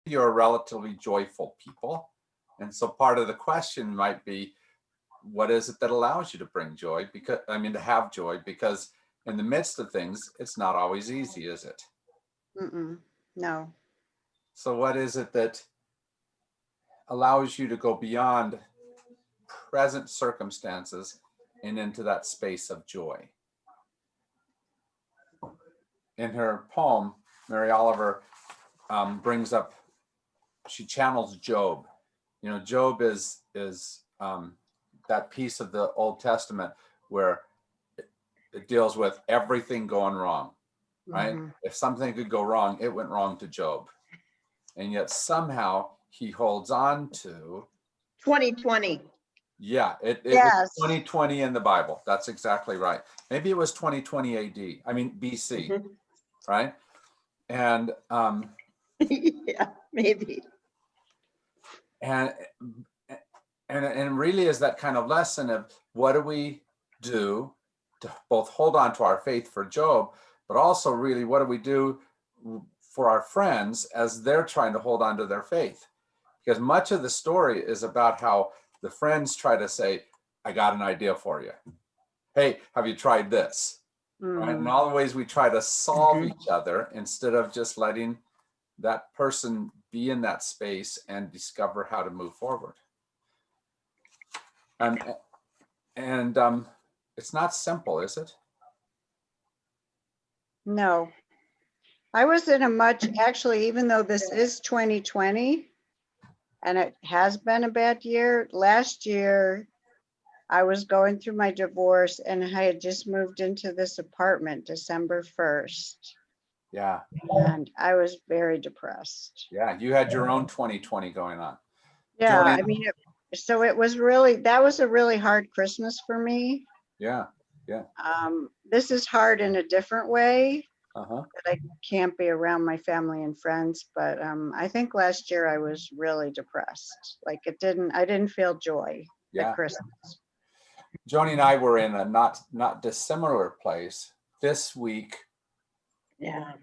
you're a relatively joyful people. And so part of the question might be, what is it that allows you to bring joy? Because, I mean, to have joy, because in the midst of things, it's not always easy, is it? No. So what is it that allows you to go beyond present circumstances and into that space of joy? In her poem, Mary Oliver brings up, she channels Job. You know, Job is that piece of the Old Testament where it deals with everything going wrong, right? If something could go wrong, it went wrong to Job. And yet somehow he holds on to 2020. Yeah, it Yes. was 2020 in the Bible. That's exactly right. Maybe it was 2020 AD. I mean BC, right? And Yeah, maybe. and really is that kind of lesson of what do we do to both hold on to our faith for Job, but also really what do we do for our friends as they're trying to hold on to their faith? Because much of the story is about how the friends try to say, I got an idea for you. Hey, have you tried this? Right? And all the ways we try to solve each other instead of just letting that person be in that space and discover how to move forward. And it's not simple, is it? No. I was in a much, actually, even though this is 2020 and it has been a bad year, last year I was going through my divorce and I had just moved into this apartment December 1st. Yeah. And I was very depressed. Yeah, you had your own 2020 going on. Yeah, Joni? I mean, so it was really, that was a really hard Christmas for me. Yeah, yeah. This is hard in a different way. Uh-huh. That I can't be around my family and friends, but I think last year I was really depressed. Like I didn't feel joy Yeah. at Christmas. Joni and I were in a not dissimilar place. This week, Yeah.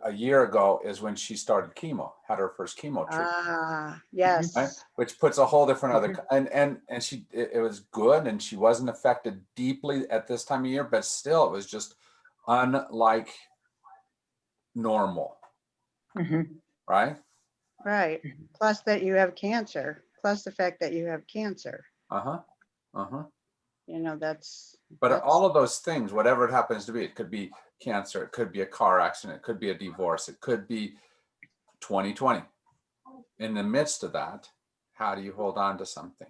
a year ago, is when she started chemo, had her first chemo treatment. Ah, yes. Right? Which puts a whole different other, and she, it was good, and she wasn't affected deeply at this time of year, but still it was just unlike normal. Right? Right. Plus that you have cancer. Plus the fact that you have cancer. Uh-huh. Uh-huh. You know, that's. But all of those things, whatever it happens to be, it could be cancer, it could be a car accident, it could be a divorce, it could be 2020. In the midst of that, how do you hold on to something?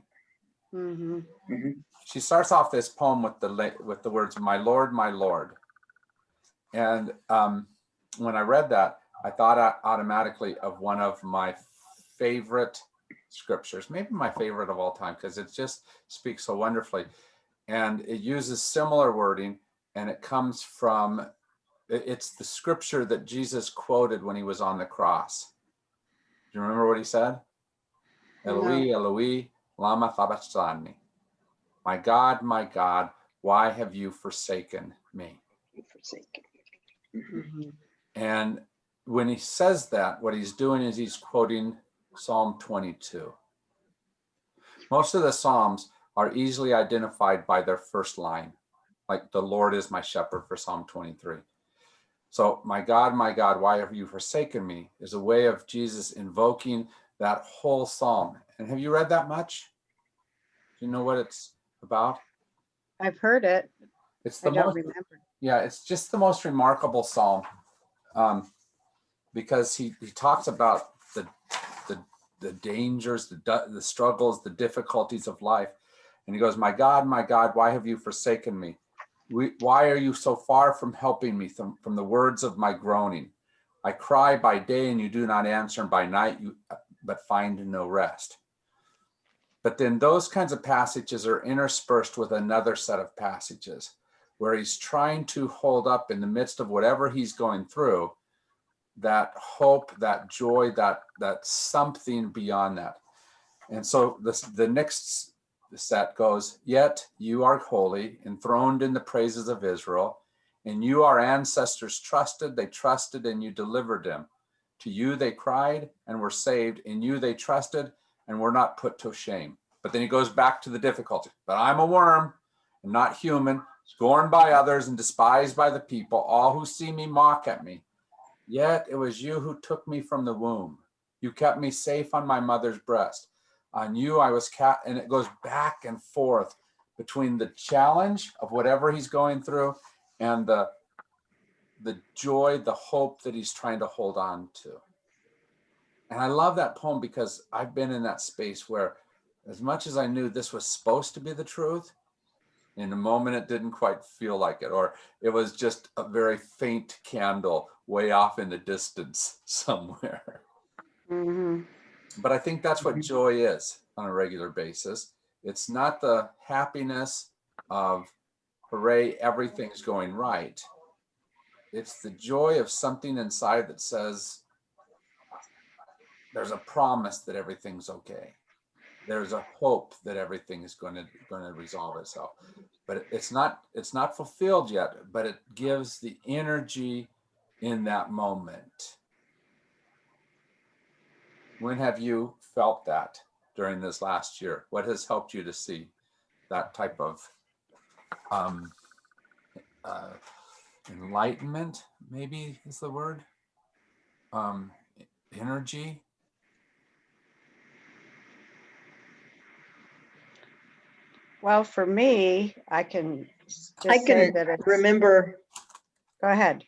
She starts off this poem with the words, my Lord, my Lord. And when I read that, I thought automatically of one of my favorite scriptures, maybe my favorite of all time, because it just speaks so wonderfully. And it uses similar wording, and it comes from, it's the scripture that Jesus quoted when he was on the cross. Do you remember what he said? Eloi, Eloi, lama sabachthani. My God, why have you forsaken me? And when he says that, what he's doing is he's quoting Psalm 22. Most of the Psalms are easily identified by their first line, like the Lord is my shepherd for Psalm 23. So my God, why have you forsaken me is a way of Jesus invoking that whole Psalm. And have you read that much? Do you know what it's about? I've heard it. It's I don't remember. Yeah, it's just the most remarkable Psalm because he talks about the dangers, the struggles, the difficulties of life. And he goes, my God, why have you forsaken me? Why are you so far from helping me from the words of my groaning? I cry by day and you do not answer, and by night but find no rest. But then those kinds of passages are interspersed with another set of passages where he's trying to hold up in the midst of whatever he's going through, that hope, that joy, that something beyond that. And so the next set goes, yet you are holy, enthroned in the praises of Israel, and you, our ancestors, trusted, they trusted, and you delivered them. To you they cried and were saved. In you they trusted and were not put to shame. But then he goes back to the difficulty. But I'm a worm and not human, scorned by others and despised by the people. All who see me mock at me. Yet it was you who took me from the womb. You kept me safe on my mother's breast. On you I was and it goes back and forth between the challenge of whatever he's going through and the joy, the hope that he's trying to hold on to. And I love that poem because I've been in that space where, as much as I knew this was supposed to be the truth, in a moment it didn't quite feel like it, or it was just a very faint candle way off in the distance somewhere. Mm-hmm. But I think that's what joy is on a regular basis. It's not the happiness of, hooray, everything's going right. It's the joy of something inside that says, there's a promise that everything's okay. There's a hope that everything is going to resolve itself. But it's not fulfilled yet, but it gives the energy in that moment. When have you felt that during this last year? What has helped you to see that type of enlightenment, maybe is the word, energy? Well, for me, I can just I say can that it's, remember, go ahead.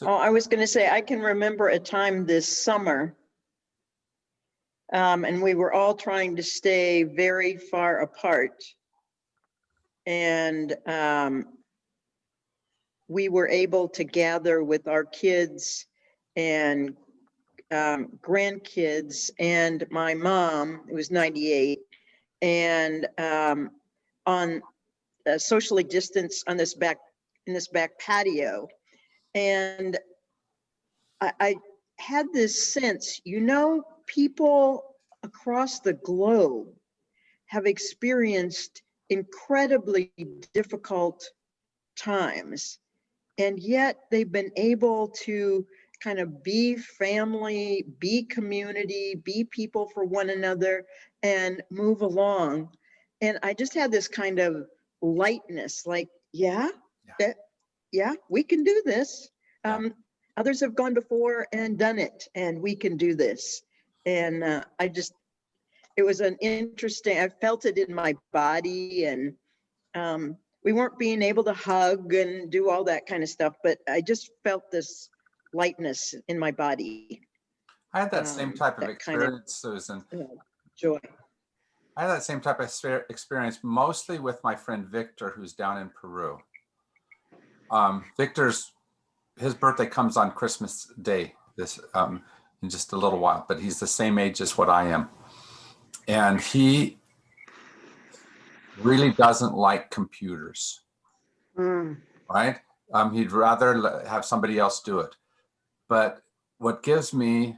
oh, I was going to say, I can remember a time this summer. And we were all trying to stay very far apart. And we were able to gather with our kids and grandkids and my mom, who was 98, and on socially distanced on this back, in this back patio. And I had this sense, you know, people across the globe have experienced incredibly difficult times, and yet they've been able to kind of be family, be community, be people for one another, and move along. And I just had this kind of lightness, like, yeah, we can do this. Others have gone before and done it, and we can do this. And it was an interesting, I felt it in my body, and we weren't being able to hug and do all that kind of stuff, but I just felt this lightness in my body. I had that same type of that kind of, experience, Susan. joy. I had that same type of experience mostly with my friend Victor, who's down in Peru. His birthday comes on Christmas Day in just a little while, but he's the same age as what I am. And he really doesn't like computers, right? He'd rather have somebody else do it. But what gives me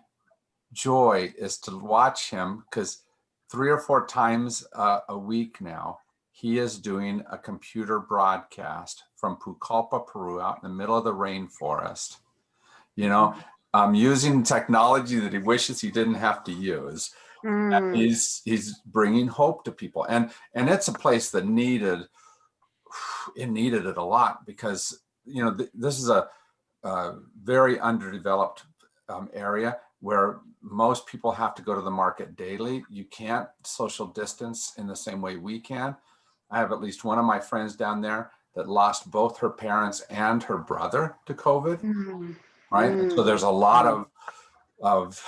joy is to watch him, because 3 or 4 times a week now, he is doing a computer broadcast from Pucallpa, Peru, out in the middle of the rainforest, you know, using technology that he wishes he didn't have to use. He's bringing hope to people, and it's a place that needed it a lot, because, you know, this is a very underdeveloped area where most people have to go to the market daily. You can't social distance in the same way we can. I have at least one of my friends down there that lost both her parents and her brother to COVID, right? And so there's a lot of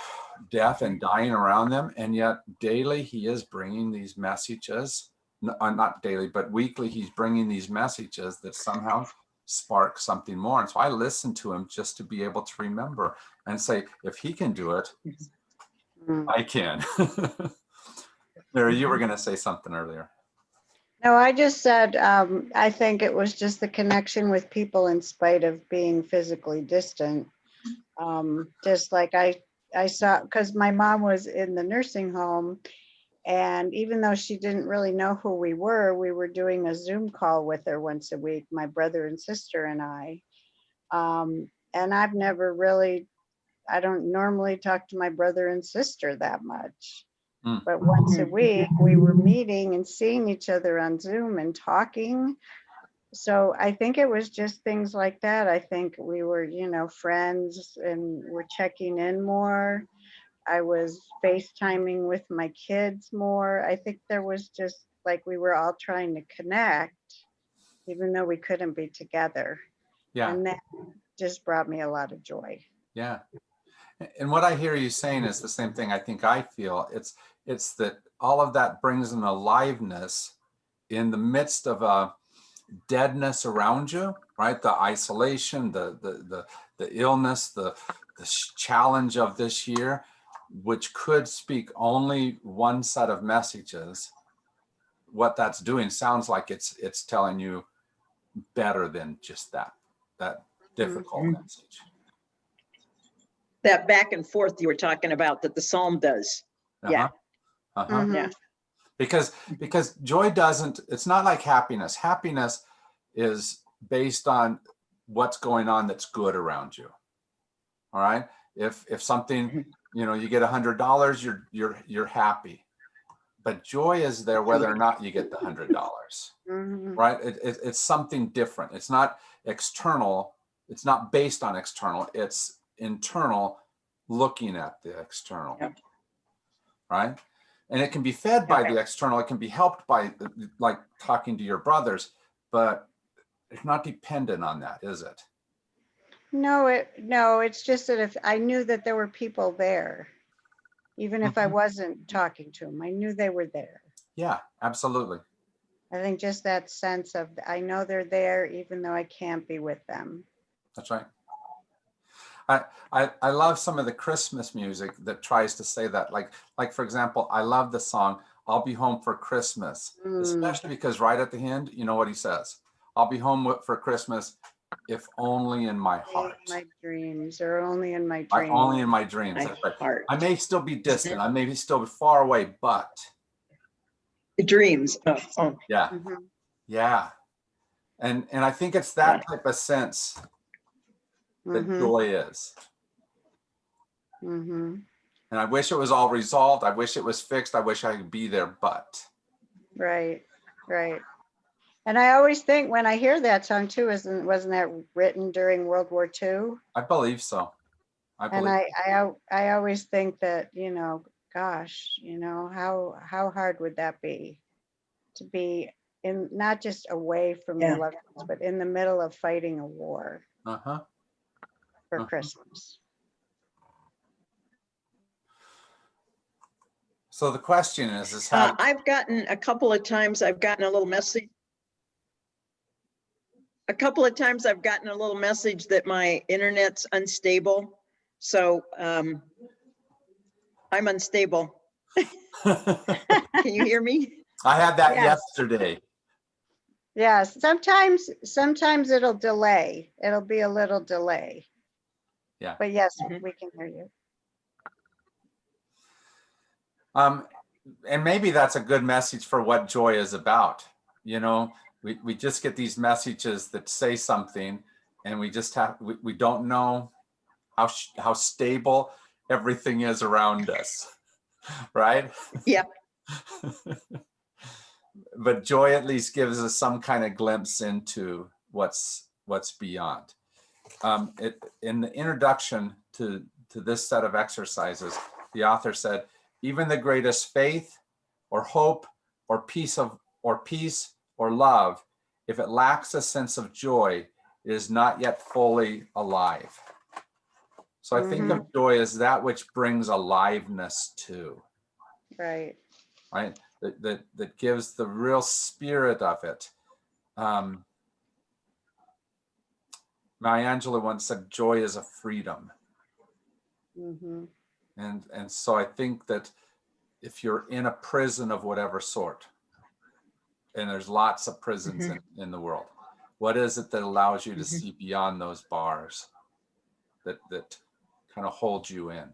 death and dying around them, and yet daily he is bringing these messages, not daily, but weekly, he's bringing these messages that somehow spark something more. And so I listen to him just to be able to remember and say, if he can do it, I can. Mary, you were going to say something earlier. No, I just said, I think it was just the connection with people in spite of being physically distant. Just like I saw, because my mom was in the nursing home, and even though she didn't really know who we were doing a Zoom call with her once a week, my brother and sister and I. And I've never really, I don't normally talk to my brother and sister that much. Mm. But once a week, we were meeting and seeing each other on Zoom and talking. So I think it was just things like that. I think we were, friends and we're checking in more. I was FaceTiming with my kids more. I think there was just like we were all trying to connect, even though we couldn't be together. Yeah, And that just brought me a lot of joy. yeah. And what I hear you saying is the same thing I think I feel. It's that all of that brings an aliveness in the midst of a deadness around you, right? The isolation, the illness, the challenge of this year, which could speak only one set of messages. What that's doing sounds like it's telling you better than just that difficult message. That back and forth you were talking about that the psalm does. Yeah. Uh-huh. Mhm. Yeah. Because joy doesn't, it's not like happiness. Happiness is based on what's going on that's good around you. All right. If something, you get $100, you're happy. But joy is there whether or not you get the $100. Mhm. Right? It's something different. It's not external. It's not based on external. It's internal, looking at the external. Yep. Right? And it can be fed by the external. It can be helped by like talking to your brothers, but it's not dependent on that, is it? No, it's just that if I knew that there were people there, even if I wasn't talking to them, I knew they were there. Yeah, absolutely. I think just that sense of, I know they're there, even though I can't be with them. That's right. I love some of the Christmas music that tries to say that. Like for example, I love the song "I'll Be Home for Christmas," especially because right at the end, you know what he says? "I'll be home for Christmas, if only in my heart." My dreams, or only in my Right, dreams. only in my dreams. That's right. Heart. I may still be distant. I may be still far away, but The dreams. Oh. yeah, Mhm. yeah. And I think it's that type of sense that Mhm. joy is. Mhm. And I wish it was all resolved. I wish it was fixed. I wish I could be there, but Right. Right. And I always think when I hear that song too, wasn't that written during World War II? I believe so. And I always think that, gosh, how hard would that be to be in, not just away from your Yeah. loved ones, but in the middle of fighting a war Uh-huh. for Christmas. So the question is how I've gotten a couple of times, I've gotten a little message. A couple of times I've gotten a little message that my internet's unstable. So I'm unstable. Can you hear me? I had that Yes. yesterday. Yes, sometimes it'll delay. It'll be a little delay. Yeah. But yes, Mhm. we can hear you. And maybe that's a good message for what joy is about. We just get these messages that say something, and we don't know how stable everything is around us, right? Yeah. But joy at least gives us some kind of glimpse into what's beyond. In the introduction to this set of exercises, the author said, even the greatest faith or hope or peace or love, if it lacks a sense of joy, it is not yet fully alive. So I think of joy as that which brings aliveness to, Right. right? That gives the real spirit of it. Maya Angelou once said, joy is a freedom. Mm-hmm. And so I think that if you're in a prison of whatever sort, and there's lots of prisons in the world, what is it that allows you to see beyond those bars that kind of hold you in?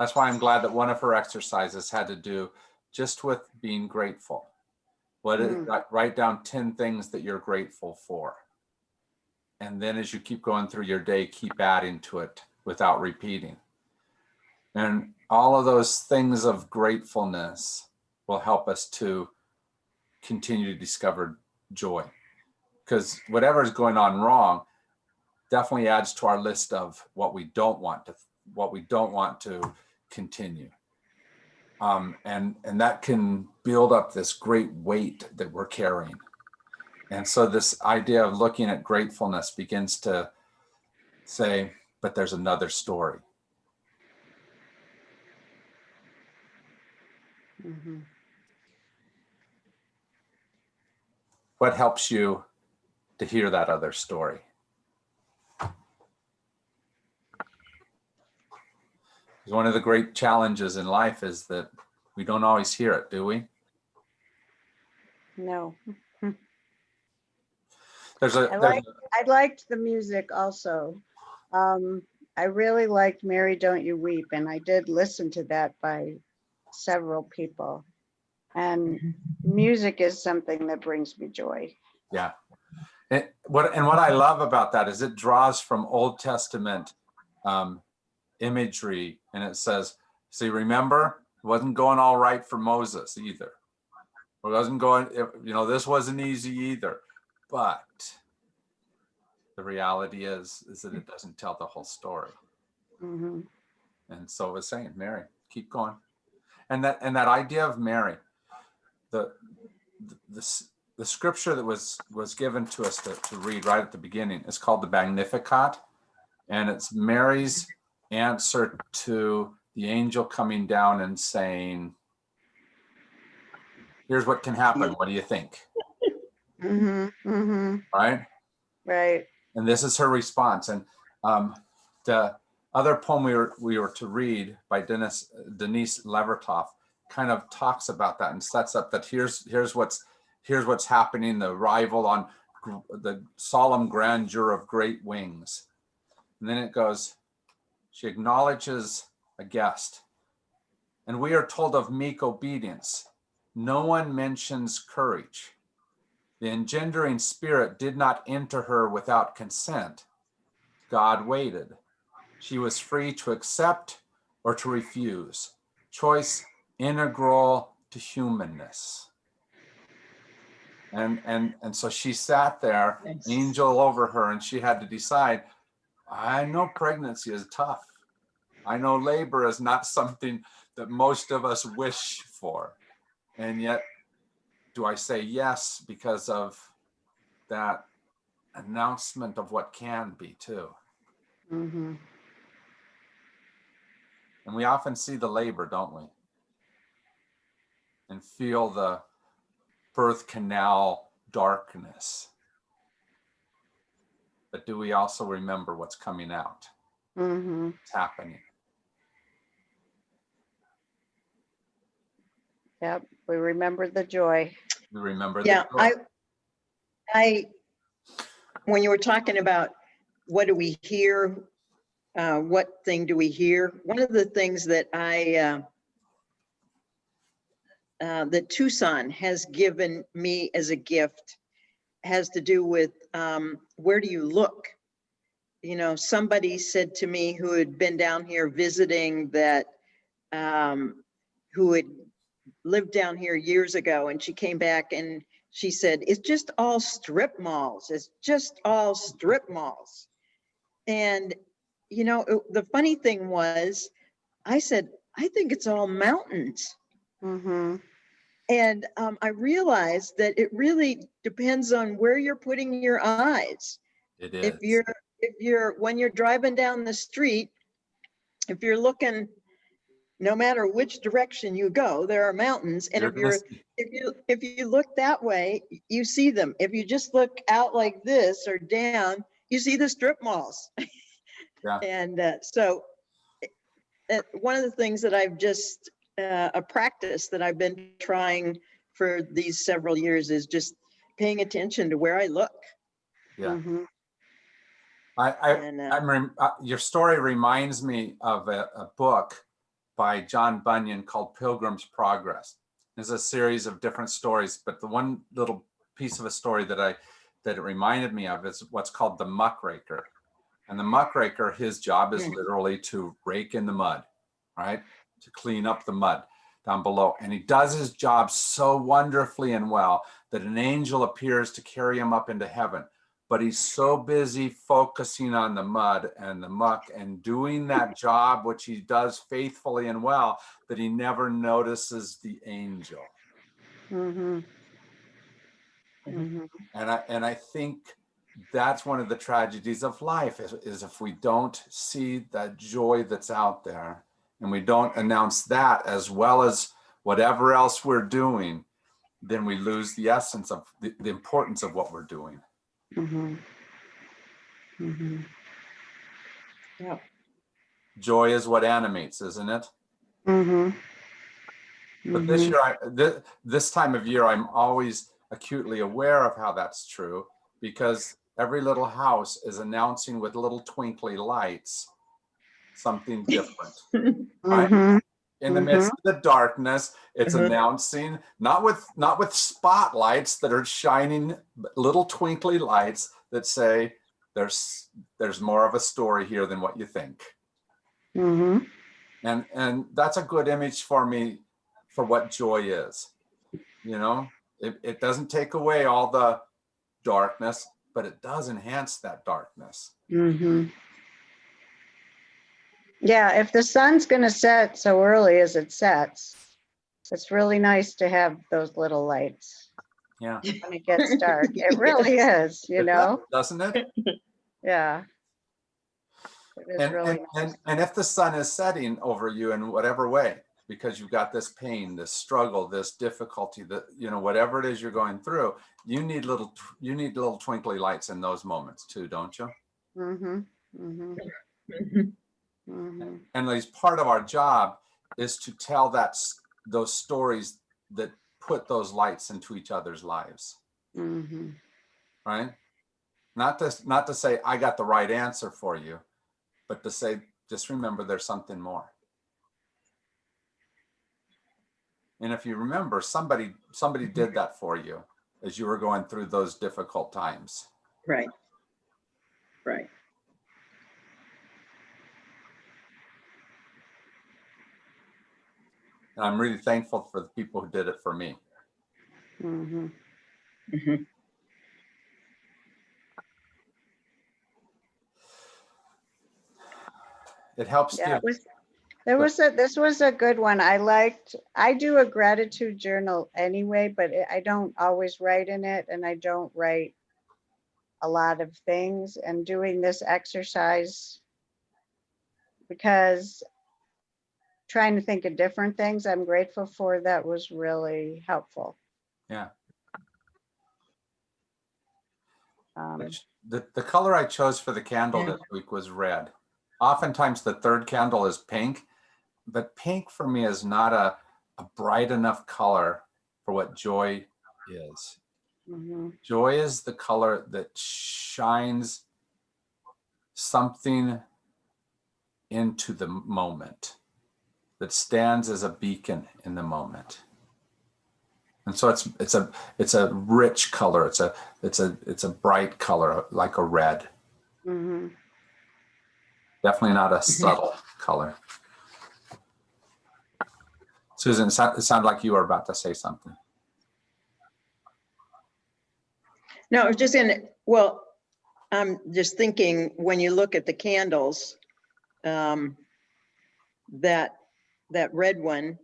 That's why I'm glad that one of her exercises had to do just with being grateful. Write down 10 things that you're grateful for. And then as you keep going through your day, keep adding to it without repeating. And all of those things of gratefulness will help us to continue to discover joy. Because whatever is going on wrong definitely adds to our list of what we don't want to continue. And that can build up this great weight that we're carrying. And so this idea of looking at gratefulness begins to say, but there's another story. Mhm. What helps you to hear that other story? One of the great challenges in life is that we don't always hear it, do we? No. I liked the music also. I really liked Mary Don't You Weep, and I did listen to that by several people. And music is something that brings me joy. Yeah. And what I love about that is it draws from Old Testament imagery, and it says, see, remember, it wasn't going all right for Moses either. It wasn't going, this wasn't easy either. But the reality is that it doesn't tell the whole story. Mm-hmm. And so it was saying, Mary, keep going. And that idea of Mary, the scripture that was given to us to read right at the beginning is called the Magnificat, and it's Mary's answer to the angel coming down and saying, here's what can happen. What do you think? Mm-hmm. Mm-hmm. Right? Right. And this is her response. And the other poem we were to read by Denise Levertov kind of talks about that and sets up that here's what's happening, the arrival on the solemn grandeur of great wings. And then it goes, she acknowledges a guest. And we are told of meek obedience. No one mentions courage. The engendering spirit did not enter her without consent. God waited. She was free to accept or to refuse. Choice integral to humanness. And so she sat there, Nice. angel over her, and she had to decide, I know pregnancy is tough. I know labor is not something that most of us wish for. And yet, do I say yes because of that announcement of what can be too? Mm-hmm. And we often see the labor, don't we? And feel the birth canal darkness. But do we also remember what's coming out? Mm-hmm. What's happening? Yep. We remember the joy. We remember Yeah, the joy. I, when you were talking about what do we hear, what thing do we hear? One of the things that that Tucson has given me as a gift has to do with where do you look? You know, somebody said to me who had been down here visiting that, who had lived down here years ago, and she came back and she said, it's just all strip malls. It's just all strip malls. And, you know, the funny thing was, I said, I think it's all mountains. Mm-hmm. And I realized that it really depends on where you're putting your eyes. It is. When you're driving down the street, if you're looking, no matter which direction you go, there are mountains. And if you look that way, you see them. If you just look out like this or down, you see the strip malls. Yeah. And so one of the things that I've just, a practice that I've been trying for these several years is just paying attention to where I look. Yeah. Mm-hmm. Your story reminds me of a book by John Bunyan called Pilgrim's Progress. is a series of different stories, but the one little piece of a story that it reminded me of is what's called the muckraker. And the muckraker, his job is literally to rake in the mud, right? To clean up the mud down below. And he does his job so wonderfully and well that an angel appears to carry him up into heaven. But he's so busy focusing on the mud and the muck and doing that job, which he does faithfully and well, that he never notices the angel. Mhm. Mhm. And I think that's one of the tragedies of life is if we don't see that joy that's out there and we don't announce that as well as whatever else we're doing, then we lose the essence of the importance of what we're doing. Mhm. Mhm. Yeah. Joy is what animates, isn't it? Mhm. But this Mhm. year, this time of year, I'm always acutely aware of how that's true, because every little house is announcing with little twinkly lights something different, right? Mhm. In the Mhm. midst of the darkness, it's Mhm. announcing not with spotlights that are shining, but little twinkly lights that say there's more of a story here than what you think. Mhm. And that's a good image for me for what joy is. You know, it doesn't take away all the darkness, but it does enhance that darkness. Mhm. Yeah, if the sun's going to set so early as it sets, it's really nice to have those little lights Yeah. when it gets dark. It really is, you It does, know? doesn't it? Yeah. It is really nice. And if the sun is setting over you in whatever way, because you've got this pain, this struggle, this difficulty, that, you know, whatever it is you're going through, you need little twinkly lights in those moments too, don't you? Mhm. Mhm. Mhm. Mhm. And at least part of our job is to tell those stories that put those lights into each other's lives, Mhm. right? Not to say I got the right answer for you, but to say just remember there's something more. And if you remember, somebody did that for you as you were going through those difficult times. Right. Right. And I'm really thankful for the people who did it for me. Mhm. Mhm. It helps Yeah, give. this was a good one. I do a gratitude journal anyway, but I don't always write in it, and I don't write a lot of things. And doing this exercise, because trying to think of different things I'm grateful for, that was really helpful. Yeah. Um, The color I chose for the candle Yeah. this week was red. Oftentimes the third candle is pink, but pink for me is not a bright enough color for what joy is. mhm. Joy is the color that shines something into the moment, that stands as a beacon in the moment. And so it's a rich color. It's a bright color, like a red. Mhm. Definitely not a subtle color. Susan, it sounded like you were about to say something. No, I was just well, I'm just thinking when you look at the candles, um, that red one,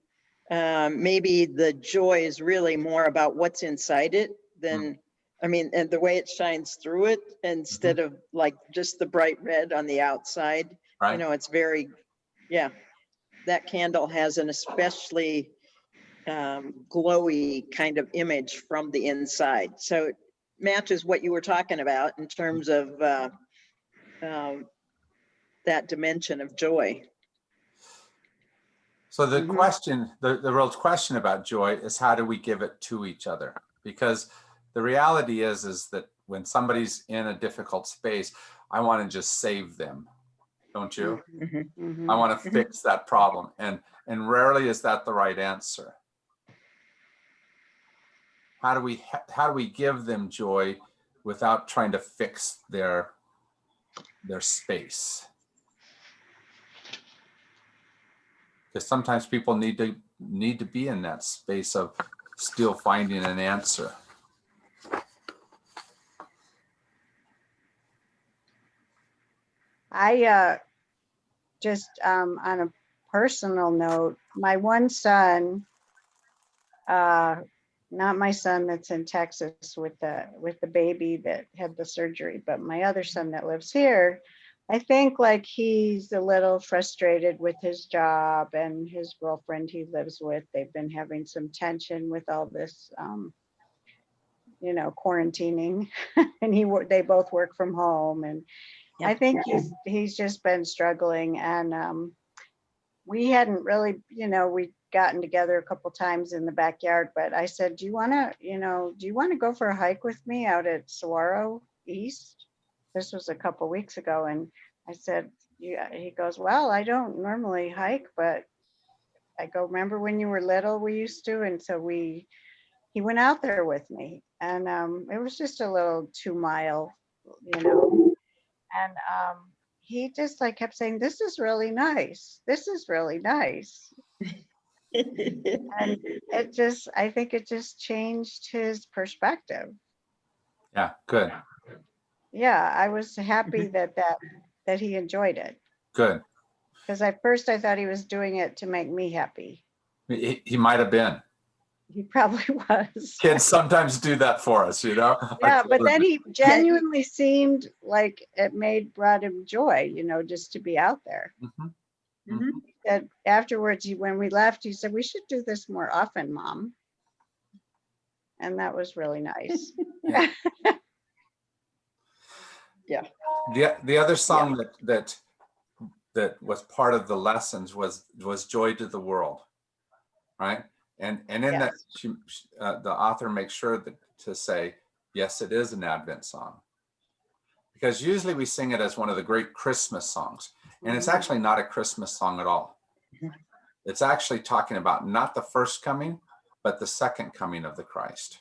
maybe the joy is really more about what's inside it than, I mean, and the way it shines through it instead of like just the bright red on the outside. You Right? know, it's very, yeah, that candle has an especially glowy kind of image from the inside. So it matches what you were talking about in terms of that dimension of joy. So the Mhm. question, the real question about joy is how do we give it to each other? Because the reality is that when somebody's in a difficult space, I want to just save them, don't you? Mhm. Mhm. I want to fix that problem, and rarely is that the right answer. how do we give them joy without trying to fix their space? Because sometimes people need to be in that space of still finding an answer. I just on a personal note, my one son, not my son that's in Texas with the baby that had the surgery, but my other son that lives here, I think like he's a little frustrated with his job and his girlfriend he lives with. They've been having some tension with all this, quarantining, and they both work from home, and Yeah. I think he's just been struggling, and we hadn't really, we'd gotten together a couple times in the backyard, but I said, do you want to go for a hike with me out at Saguaro East? This was a couple weeks ago. And I said, yeah, he goes, well, I don't normally hike, but I go, remember when you were little, we used to. And so he went out there with me, and it was just a little 2 mile, and he just like kept saying, this is really nice. This is really nice. And I think it just changed his perspective. Yeah, good. Yeah, I was happy that he enjoyed it. Good. Because at first I thought he was doing it to make me happy. He might have been. He probably was. Kids sometimes do that for us, Yeah, but then he genuinely seemed like it brought him joy, just to be out there. Mhm. Mhm. That afterwards, when we left, he said, we should do this more often, Mom. And that was really nice. Yeah. The other song that was part of the lessons was Joy to the World, right? And in that, the author makes sure to say, yes, it is an Advent song, because usually we sing it as one of the great Christmas songs, and it's actually not a Christmas song at all. It's actually talking about not the first coming, but the second coming of the Christ,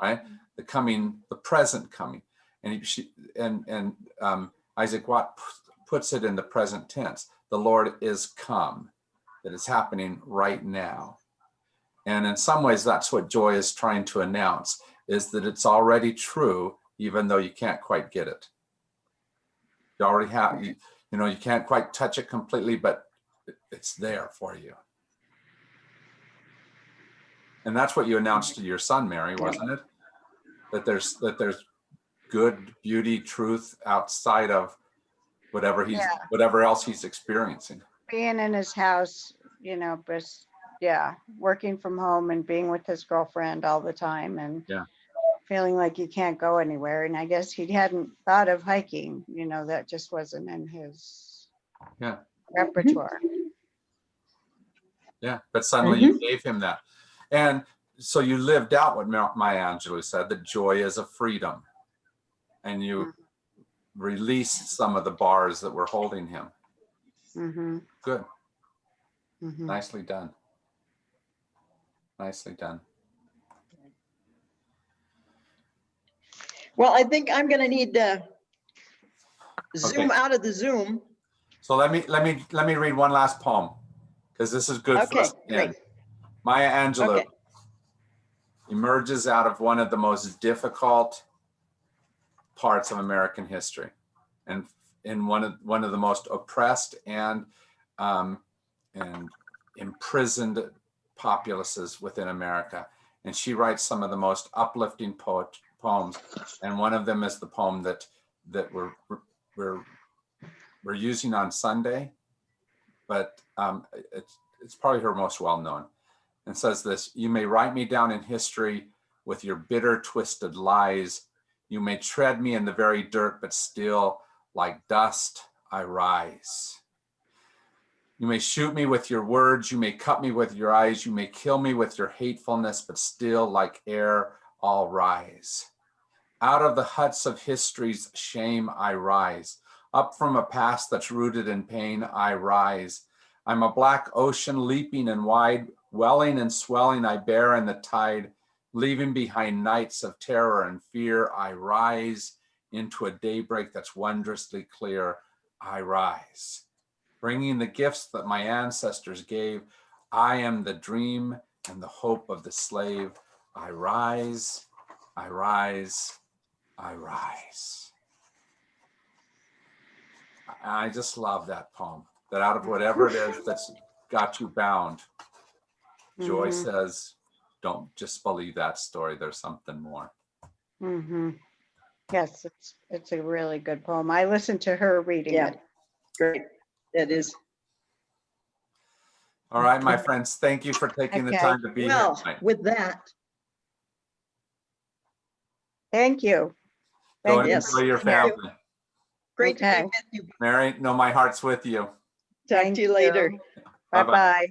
right? The present coming. And Isaac Watt puts it in the present tense. The Lord is come, that is happening right now. And in some ways, that's what joy is trying to announce, is that it's already true, even though you can't quite get it. You already have, you can't quite touch it completely, but it's there for you. And that's what you announced to your son, Mary, wasn't it? That there's good, beauty, truth outside of whatever else he's experiencing. Being in his house, working from home and being with his girlfriend all the time, and feeling like you can't go anywhere. And I guess he hadn't thought of hiking, that just wasn't in his repertoire. Yeah, but suddenly you gave him that. And so you lived out what Maya Angelou said, that joy is a freedom. And you released some of the bars that were holding him. Mm-hmm. Good. Mm-hmm. Nicely done. Nicely done. Well, I think I'm going to need to zoom out of the Zoom. So let me read one last poem, because this is good for us. Great. Maya Angelou emerges out of one of the most difficult parts of American history, and in one of the most oppressed and imprisoned populaces within America. And she writes some of the most uplifting poems, and one of them is the poem that we're using on Sunday, but it's probably her most well-known, and says this: you may write me down in history with your bitter, twisted lies. You may tread me in the very dirt, but still like dust I rise. You may shoot me with your words, you may cut me with your eyes, you may kill me with your hatefulness, but still like air I'll rise. Out of the huts of history's shame I rise. Up from a past that's rooted in pain I rise. I'm a black ocean leaping and wide, welling and swelling I bear in the tide. Leaving behind nights of terror and fear, I rise into a daybreak that's wondrously clear. I rise. Bringing the gifts that my ancestors gave, I am the dream and the hope of the slave. I rise, I rise, I rise. I just love that poem, that out of whatever it is that's got you bound, Joy Mhm. says, don't just believe that story. There's something more. Yes, it's a really good poem. I listened to her reading Yeah. it. Great. That is. All right, my friends, thank you for taking the Okay. time to be here Well, tonight. with that, Thank you. Go Thank and you. Yes. enjoy your Thank you. family. great to be Okay. with you. Mary, no, my heart's with you. Talk Thank to you later. you. Bye-bye. Bye-bye.